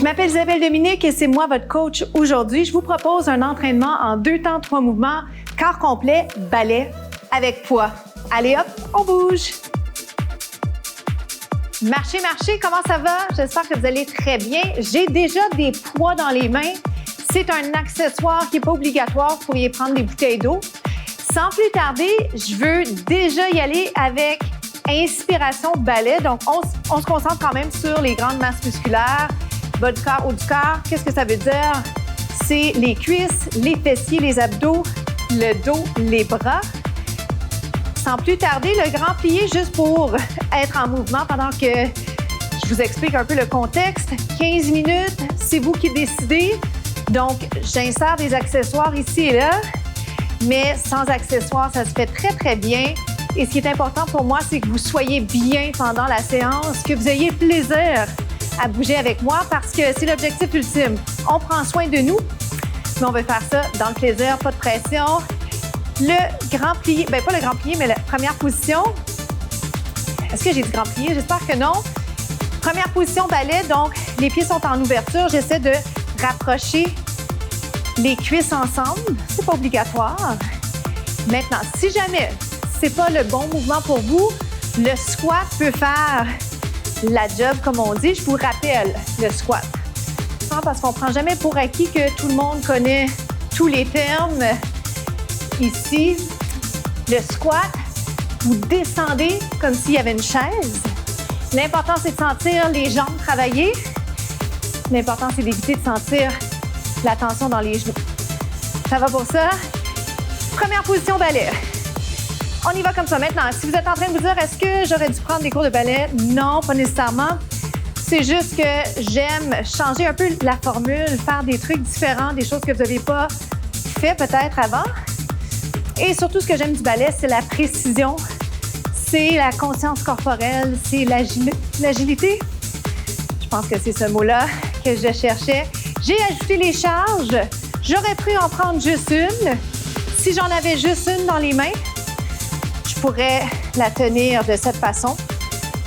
Je m'appelle Isabelle Dominique et c'est moi votre coach aujourd'hui. Je vous propose un entraînement en 2 temps, 3 mouvements, corps complet, ballet avec poids. Allez hop, on bouge! Marchez, comment ça va? J'espère que vous allez très bien. J'ai déjà des poids dans les mains. C'est un accessoire qui n'est pas obligatoire. Vous pourriez prendre des bouteilles d'eau. Sans plus tarder, je veux déjà y aller avec inspiration ballet. Donc, on se concentre quand même sur les grandes masses musculaires, bas du corps, haut du corps. Qu'est-ce que ça veut dire? C'est les cuisses, les fessiers, les abdos, le dos, les bras. Sans plus tarder, le grand plié, juste pour être en mouvement pendant que je vous explique un peu le contexte. 15 minutes, c'est vous qui décidez. Donc, j'insère des accessoires ici et là, mais sans accessoires, ça se fait très, très bien. Et ce qui est important pour moi, c'est que vous soyez bien pendant la séance, que vous ayez plaisir à bouger avec moi parce que c'est l'objectif ultime. On prend soin de nous, mais on veut faire ça dans le plaisir, pas de pression. Le grand plié, bien pas le grand plié, mais la première position. Est-ce que j'ai dit grand plié? J'espère que non. Première position ballet, donc les pieds sont en ouverture. J'essaie de rapprocher les cuisses ensemble. C'est pas obligatoire. Maintenant, si jamais c'est pas le bon mouvement pour vous, le squat peut faire la job, comme on dit. Je vous rappelle le squat. Parce qu'on prend jamais pour acquis que tout le monde connaît tous les termes. Ici, le squat, vous descendez comme s'il y avait une chaise. L'important, c'est de sentir les jambes travailler. L'important, c'est d'éviter de sentir la tension dans les genoux. Ça va pour ça? Première position, ballet. On y va comme ça. Maintenant, si vous êtes en train de vous dire, est-ce que j'aurais dû prendre des cours de ballet? Non, pas nécessairement. C'est juste que j'aime changer un peu la formule, faire des trucs différents, des choses que vous n'avez pas fait peut-être avant. Et surtout, ce que j'aime du ballet, c'est la précision, c'est la conscience corporelle, c'est l'agilité. Je pense que c'est ce mot-là que je cherchais. J'ai ajouté les charges. J'aurais pu en prendre juste une. Si j'en avais juste une dans les mains, je pourrais la tenir de cette façon.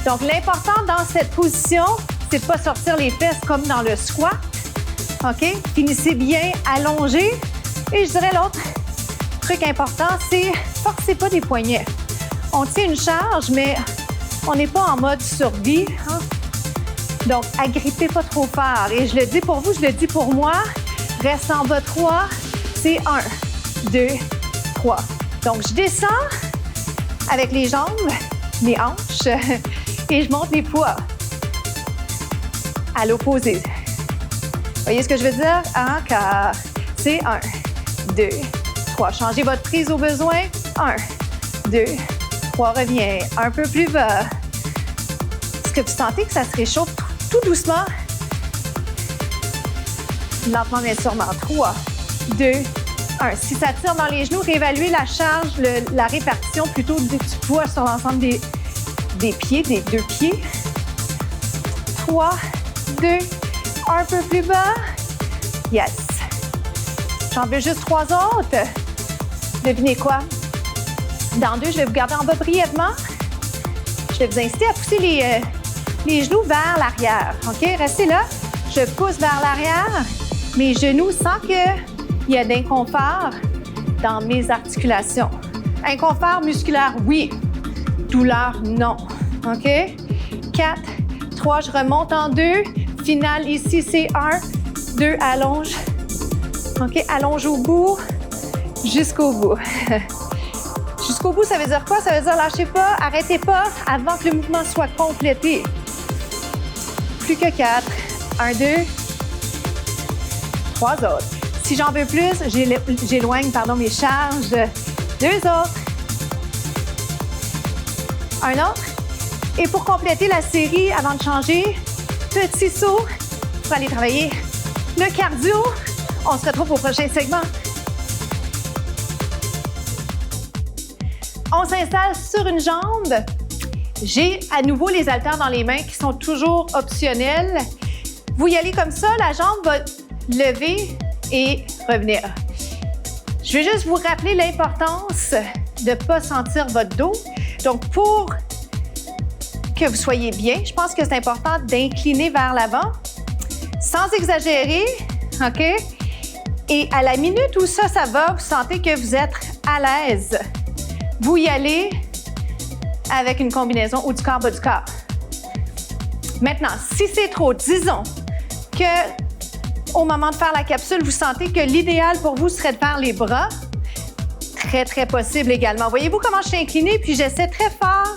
Donc, l'important dans cette position, c'est de ne pas sortir les fesses comme dans le squat. OK? Finissez bien allongé. Et je dirais l'autre truc important, c'est forcez pas des poignets. On tient une charge, mais on n'est pas en mode survie. Hein? Donc, agrippez pas trop fort. Et je le dis pour vous, je le dis pour moi. Reste en bas 3. C'est 1, 2, 3. Donc, je descends avec les jambes, les hanches, et je monte les poids. À l'opposé. Voyez ce que je veux dire? Encore. C'est 1, 2, 3. Changez votre prise au besoin. 1, 2, 3. Reviens. Un peu plus bas. Est-ce que vous sentez que ça se réchauffe tout doucement? Lentement, mais sûrement. 3, 2, 1. Si ça tire dans les genoux, réévaluez la charge, la répartition plutôt du poids sur l'ensemble des pieds, des 2 pieds. 3, 2, un peu plus bas. Yes. J'en veux juste 3 autres. Devinez quoi? Dans 2, je vais vous garder en bas brièvement. Je vais vous inciter à pousser les genoux vers l'arrière. OK? Restez là. Je pousse vers l'arrière mes genoux sans qu'il y ait d'inconfort dans mes articulations. Inconfort musculaire, oui. Douleur, non. OK? 4, 3, je remonte en 2. Finale ici, c'est 1, 2, allonge. OK? Allonge au bout. Jusqu'au bout. Jusqu'au bout, ça veut dire quoi? Ça veut dire lâchez pas, arrêtez pas avant que le mouvement soit complété. Plus que 4. 1, 2, 3 autres. Si j'en veux plus, j'éloigne mes charges. 2 autres. Un autre. Et pour compléter la série, avant de changer, petit saut pour aller travailler le cardio. On se retrouve au prochain segment. On s'installe sur une jambe. J'ai à nouveau les haltères dans les mains qui sont toujours optionnels. Vous y allez comme ça, la jambe va lever et revenir. Je vais juste vous rappeler l'importance de ne pas sentir votre dos. Donc, pour que vous soyez bien, je pense que c'est important d'incliner vers l'avant. sans exagérer, OK? Et à la minute où ça va, vous sentez que vous êtes à l'aise. Vous y allez avec une combinaison haut du corps, bas du corps. Maintenant, si c'est trop, disons que au moment de faire la capsule, vous sentez que l'idéal pour vous serait de faire les bras. Très, très possible également. Voyez-vous comment je suis inclinée, puis j'essaie très fort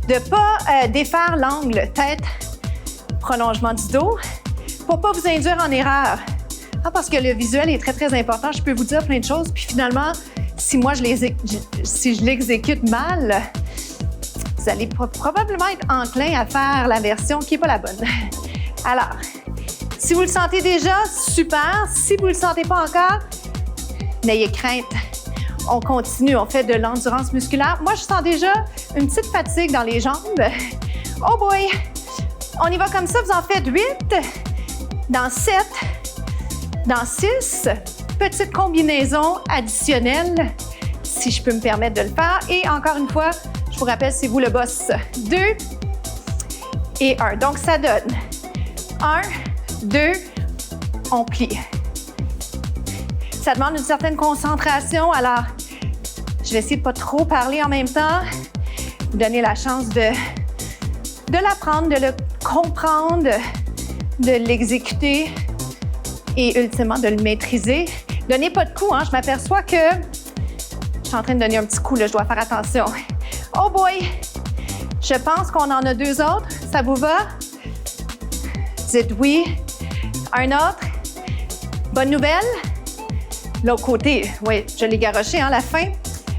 de ne pas défaire l'angle tête, prolongement du dos, pour ne pas vous induire en erreur. Parce que le visuel est très, très important. Je peux vous dire plein de choses, puis finalement, si je l'exécute mal, vous allez probablement être enclin à faire la version qui n'est pas la bonne. Alors, si vous le sentez déjà, super. Si vous ne le sentez pas encore, n'ayez crainte. On continue, on fait de l'endurance musculaire. Moi, je sens déjà une petite fatigue dans les jambes. Oh boy! On y va comme ça, vous en faites 8, dans 7, dans 6. Petite combinaison additionnelle, si je peux me permettre de le faire. Et encore une fois, je vous rappelle, c'est vous le boss. 2 et 1. Donc, ça donne 1, 2, on plie. Ça demande une certaine concentration, alors je vais essayer de ne pas trop parler en même temps, vous donner la chance de l'apprendre, de le comprendre, de l'exécuter et ultimement de le maîtriser. Donnez pas de coups, hein, je m'aperçois que je suis en train de donner un petit coup, là, je dois faire attention. Oh boy! Je pense qu'on en a 2 autres, ça vous va? Dites oui. Un autre. Bonne nouvelle? L'autre côté, oui, je l'ai garoché, hein, la fin.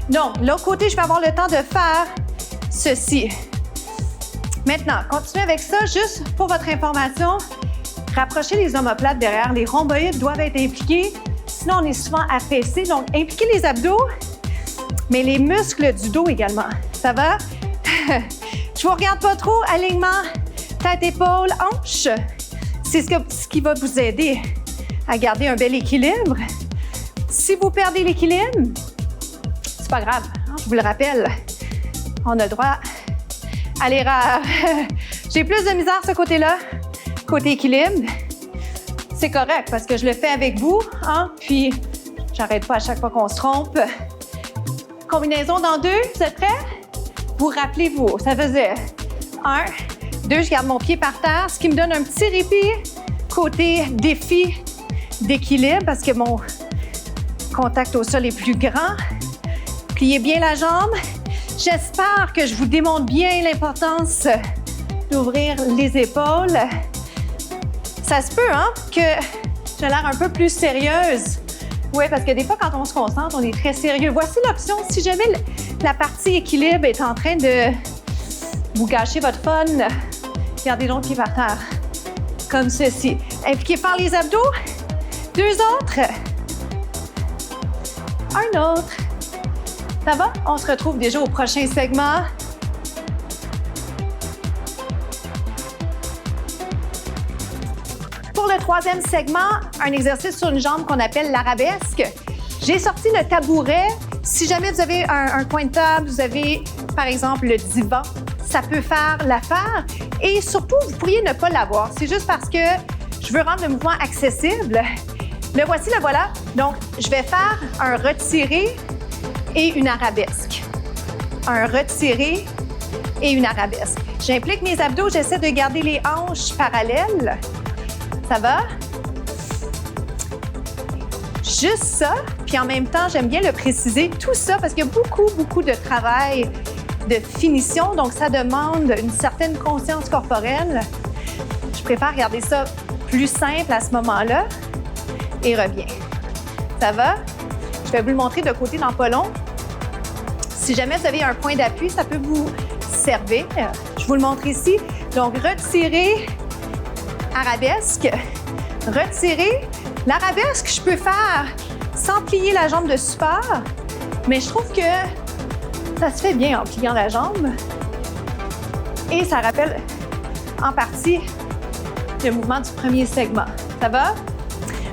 Donc, l'autre côté, je vais avoir le temps de faire ceci. Maintenant, continuez avec ça, juste pour votre information. Rapprochez les omoplates derrière. Les rhomboïdes doivent être impliqués, sinon on est souvent affaissé. Donc, impliquez les abdos, mais les muscles du dos également. Ça va? Je vous regarde pas trop. Alignement, tête, épaule, hanche. C'est ce qui va vous aider à garder un bel équilibre. Si vous perdez l'équilibre, c'est pas grave, hein, je vous le rappelle, on a le droit à l'erreur. J'ai plus de misère ce côté-là, côté équilibre. C'est correct parce que je le fais avec vous, hein, puis j'arrête pas à chaque fois qu'on se trompe. Combinaison dans 2, vous êtes prêts? Vous rappelez-vous, ça faisait 1, 2, je garde mon pied par terre, ce qui me donne un petit répit côté défi d'équilibre parce que mon contact au sol est plus grand. Pliez bien la jambe. J'espère que je vous démontre bien l'importance d'ouvrir les épaules. Ça se peut, hein, que j'ai l'air un peu plus sérieuse. Oui, parce que des fois, quand on se concentre, on est très sérieux. Voici l'option. Si jamais la partie équilibre est en train de vous gâcher votre fun, gardez donc le pied par terre, comme ceci. Impliquez par les abdos. 2 autres. Un autre. Ça va? On se retrouve déjà au prochain segment. Pour le 3e segment, un exercice sur une jambe qu'on appelle l'arabesque. J'ai sorti le tabouret. Si jamais vous avez un coin de table, vous avez par exemple le divan, ça peut faire l'affaire. Et surtout, vous pourriez ne pas l'avoir. C'est juste parce que je veux rendre le mouvement accessible. Le voici, le voilà. Donc, je vais faire un retiré et une arabesque. Un retiré et une arabesque. J'implique mes abdos, j'essaie de garder les hanches parallèles. Ça va? Juste ça, puis en même temps, j'aime bien le préciser, tout ça, parce qu'il y a beaucoup de travail de finition, donc ça demande une certaine conscience corporelle. Je préfère garder ça plus simple à ce moment-là. Et reviens. Ça va? Je vais vous le montrer de côté dans pas long. Si jamais vous avez un point d'appui, ça peut vous servir. Je vous le montre ici. Donc, retirez, arabesque, retirez. L'arabesque, je peux faire sans plier la jambe de support, mais je trouve que ça se fait bien en pliant la jambe. Et ça rappelle en partie le mouvement du premier segment. Ça va?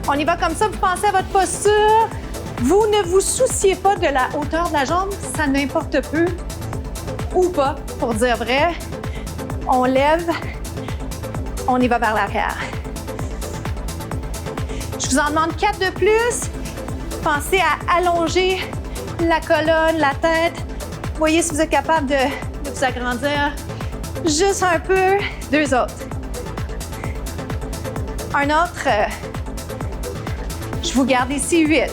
On y va comme ça, vous pensez à votre posture. Vous ne vous souciez pas de la hauteur de la jambe, ça n'importe peu ou pas, pour dire vrai. On lève, on y va vers l'arrière. Je vous en demande 4 de plus. Pensez à allonger la colonne, la tête. Voyez si vous êtes capable de vous agrandir juste un peu. 2 autres. Un autre. Je vous garde ici 8,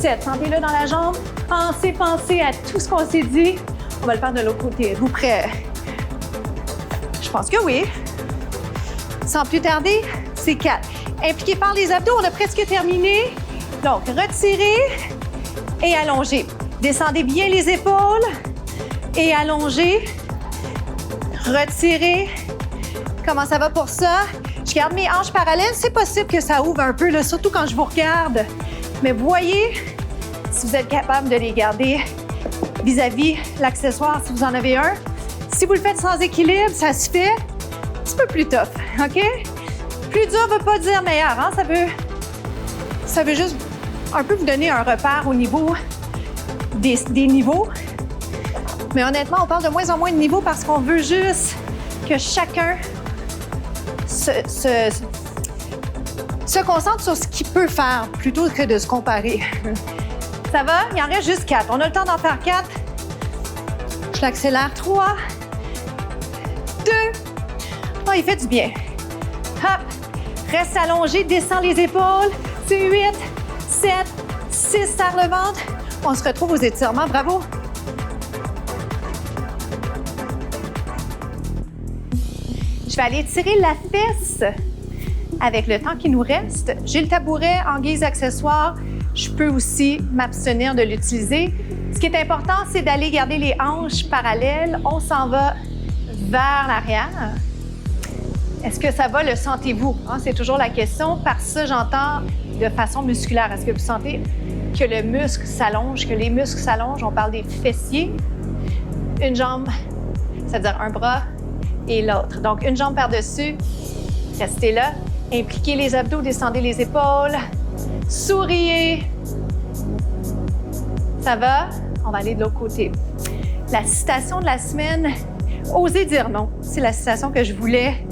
7. Sentez-le dans la jambe. Pensez à tout ce qu'on s'est dit. On va le faire de l'autre côté. Êtes-vous prêts? Je pense que oui. Sans plus tarder, c'est 4. Impliqué par les abdos, on a presque terminé. Donc, retirez et allongez. Descendez bien les épaules et allongez. Retirez. Comment ça va pour ça? Je garde mes hanches parallèles. C'est possible que ça ouvre un peu, là, surtout quand je vous regarde. Mais voyez si vous êtes capable de les garder vis-à-vis l'accessoire, si vous en avez un. Si vous le faites sans équilibre, ça se fait un petit peu plus tough, OK? Plus dur ne veut pas dire meilleur, hein? Ça veut juste un peu vous donner un repère au niveau des niveaux. Mais honnêtement, on parle de moins en moins de niveaux parce qu'on veut juste que chacun se concentre sur ce qu'il peut faire plutôt que de se comparer. Ça va? Il en reste juste 4. On a le temps d'en faire 4. Je l'accélère. 3, 2. Oh, il fait du bien. Hop. Reste allongé, descends les épaules. C'est 8, 7, 6, serre le ventre. On se retrouve aux étirements. Bravo. Je vais aller tirer la fesse avec le temps qui nous reste. J'ai le tabouret en guise accessoire. Je peux aussi m'abstenir de l'utiliser. Ce qui est important, c'est d'aller garder les hanches parallèles. On s'en va vers l'arrière. Est-ce que ça va? Le sentez-vous? Hein? C'est toujours la question. Par ça, j'entends de façon musculaire. Est-ce que vous sentez que le muscle s'allonge, que les muscles s'allongent? On parle des fessiers. Une jambe, c'est-à-dire un bras et l'autre. Donc, une jambe par-dessus. Restez là. Impliquez les abdos, descendez les épaules. Souriez. Ça va? On va aller de l'autre côté. La citation de la semaine, osez dire non. C'est la citation que je voulais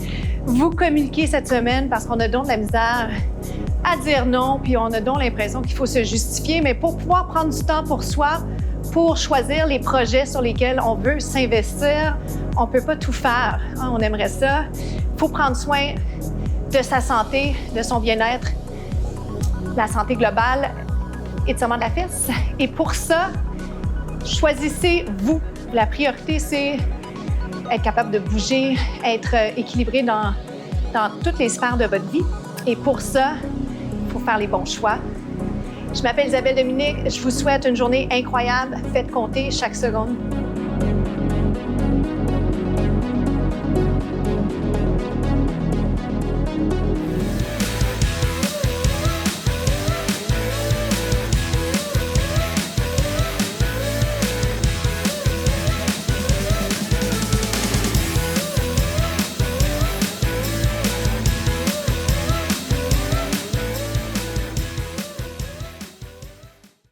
vous communiquer cette semaine parce qu'on a donc de la misère à dire non, puis on a donc l'impression qu'il faut se justifier. Mais pour pouvoir prendre du temps pour soi, pour choisir les projets sur lesquels on veut s'investir, on ne peut pas tout faire. Hein, on aimerait ça. Il faut prendre soin de sa santé, de son bien-être, la santé globale, étirement de la fesse. Et pour ça, choisissez vous. La priorité, c'est être capable de bouger, être équilibré dans toutes les sphères de votre vie. Et pour ça, il faut faire les bons choix. Je m'appelle Isabelle Dominique. Je vous souhaite une journée incroyable. Faites compter chaque seconde.